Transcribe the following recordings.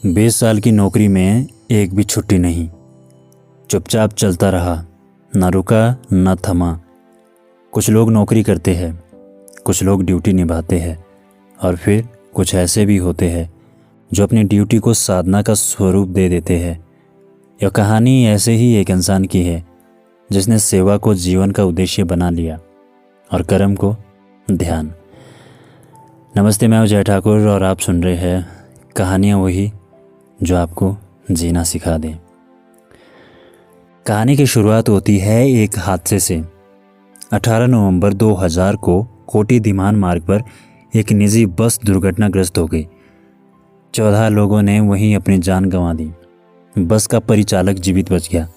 20 साल की नौकरी में एक भी छुट्टी नहीं। चुपचाप चलता रहा, न रुका न थमा। कुछ लोग नौकरी करते हैं, कुछ लोग ड्यूटी निभाते हैं, और फिर कुछ ऐसे भी होते हैं जो अपनी ड्यूटी को साधना का स्वरूप दे देते हैं। यह कहानी ऐसे ही एक इंसान की है जिसने सेवा को जीवन का उद्देश्य बना लिया और कर्म को ध्यान। नमस्ते, मैं अजय ठाकुर और आप सुन रहे हैं कहानियाँ वही जो आपको जीना सिखा दें। कहानी की शुरुआत होती है एक हादसे से। 18 नवंबर 2000 को कोटी धीमान मार्ग पर एक निजी बस दुर्घटनाग्रस्त हो गई। 14 लोगों ने वहीं अपनी जान गंवा दी। बस का परिचालक जीवित बच गया।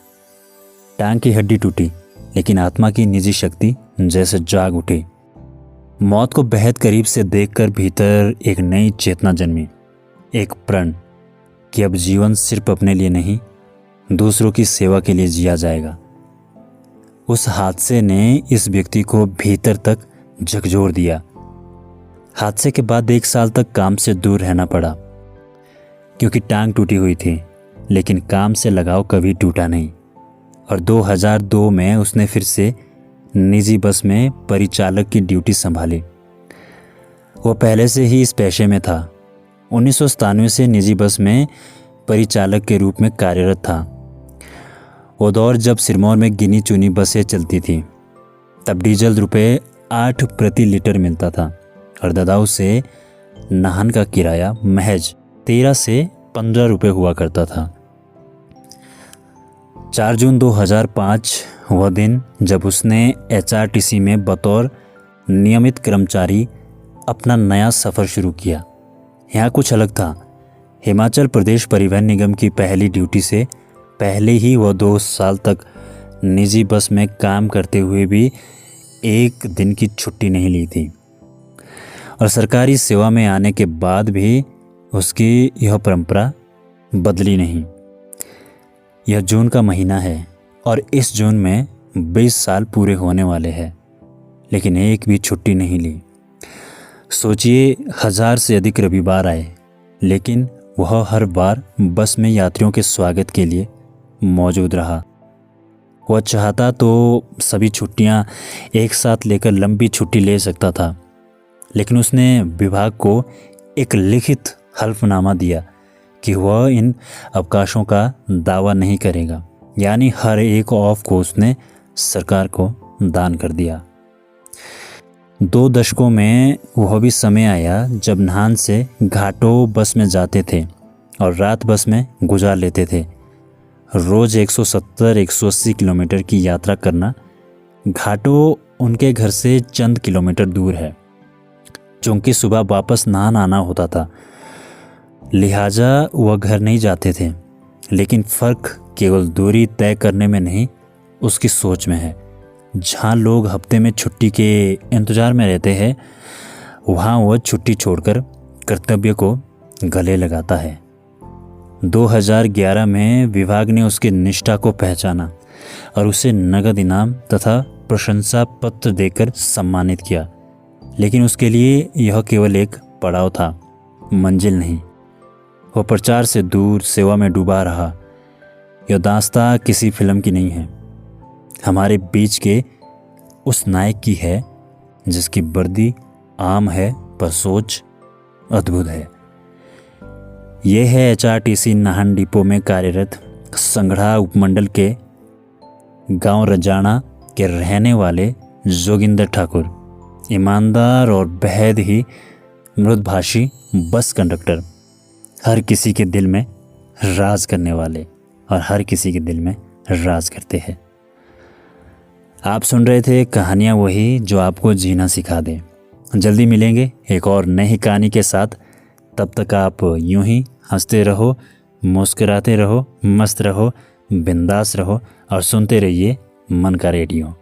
टांग की हड्डी टूटी, लेकिन आत्मा की निजी शक्ति जैसे जाग उठी। मौत को बेहद करीब से देखकर भीतर एक नई चेतना जन्मी, एक प्रण कि अब जीवन सिर्फ अपने लिए नहीं, दूसरों की सेवा के लिए जिया जाएगा। उस हादसे ने इस व्यक्ति को भीतर तक झकझोर दिया। हादसे के बाद 1 साल तक काम से दूर रहना पड़ा, क्योंकि टांग टूटी हुई थी, लेकिन काम से लगाव कभी टूटा नहीं। और 2002 में उसने फिर से निजी बस में परिचालक की ड्यूटी संभाली। वो पहले से ही इस पेशे में था। 1997 से निजी बस में परिचालक के रूप में कार्यरत था। वो दौर जब सिरमौर में गिनी चुनी बसें चलती थी। तब डीजल ₹8 प्रति लीटर मिलता था और ददाऊ से नाहन का किराया महज 13 से 15 रुपये हुआ करता था। 4 जून 2005 वह दिन जब उसने HRTC में बतौर नियमित कर्मचारी अपना नया सफ़र शुरू किया। यहाँ कुछ अलग था। हिमाचल प्रदेश परिवहन निगम की पहली ड्यूटी से पहले ही वह 2 साल तक निजी बस में काम करते हुए भी एक दिन की छुट्टी नहीं ली थी। और सरकारी सेवा में आने के बाद भी उसकी यह परंपरा बदली नहीं। यह जून का महीना है और इस जून में 20 साल पूरे होने वाले हैं, लेकिन एक भी छुट्टी नहीं ली। सोचिए, 1000 से अधिक रविवार आए, लेकिन वह हर बार बस में यात्रियों के स्वागत के लिए मौजूद रहा। वह चाहता तो सभी छुट्टियां एक साथ लेकर लंबी छुट्टी ले सकता था, लेकिन उसने विभाग को एक लिखित हल्फनामा दिया कि वह इन अवकाशों का दावा नहीं करेगा। यानी हर एक ऑफ को उसने सरकार को दान कर दिया। 2 दशकों में वह भी समय आया जब नाहन से घाटों बस में जाते थे और रात बस में गुजार लेते थे। रोज़ 170-180 किलोमीटर की यात्रा करना। घाटों उनके घर से चंद किलोमीटर दूर है, चूँकि सुबह वापस नाहन आना होता था, लिहाजा वह घर नहीं जाते थे। लेकिन फ़र्क केवल दूरी तय करने में नहीं, उसकी सोच में है। जहाँ लोग हफ्ते में छुट्टी के इंतज़ार में रहते हैं, वहाँ वह छुट्टी छोड़कर कर्तव्य को गले लगाता है। 2011 में विभाग ने उसकी निष्ठा को पहचाना और उसे नगद इनाम तथा प्रशंसा पत्र देकर सम्मानित किया। लेकिन उसके लिए यह केवल एक पड़ाव था, मंजिल नहीं। वह प्रचार से दूर सेवा में डूबा रहा। यह दास्तां किसी फिल्म की नहीं है, हमारे बीच के उस नायक की है जिसकी वर्दी आम है पर सोच अद्भुत है। यह है HRTC नाहन डिपो में कार्यरत संगड़ा उपमंडल के गांव रजाना के रहने वाले जोगिंदर ठाकुर। ईमानदार और बेहद ही मृदुभाषी बस कंडक्टर, हर किसी के दिल में राज करने वाले और हर किसी के दिल में राज करते हैं। आप सुन रहे थे कहानियाँ वही जो आपको जीना सिखा दें। जल्दी मिलेंगे एक और नई कहानी के साथ। तब तक आप यूं ही हंसते रहो, मुस्कुराते रहो, मस्त रहो, बिंदास रहो और सुनते रहिए मन का रेडियो।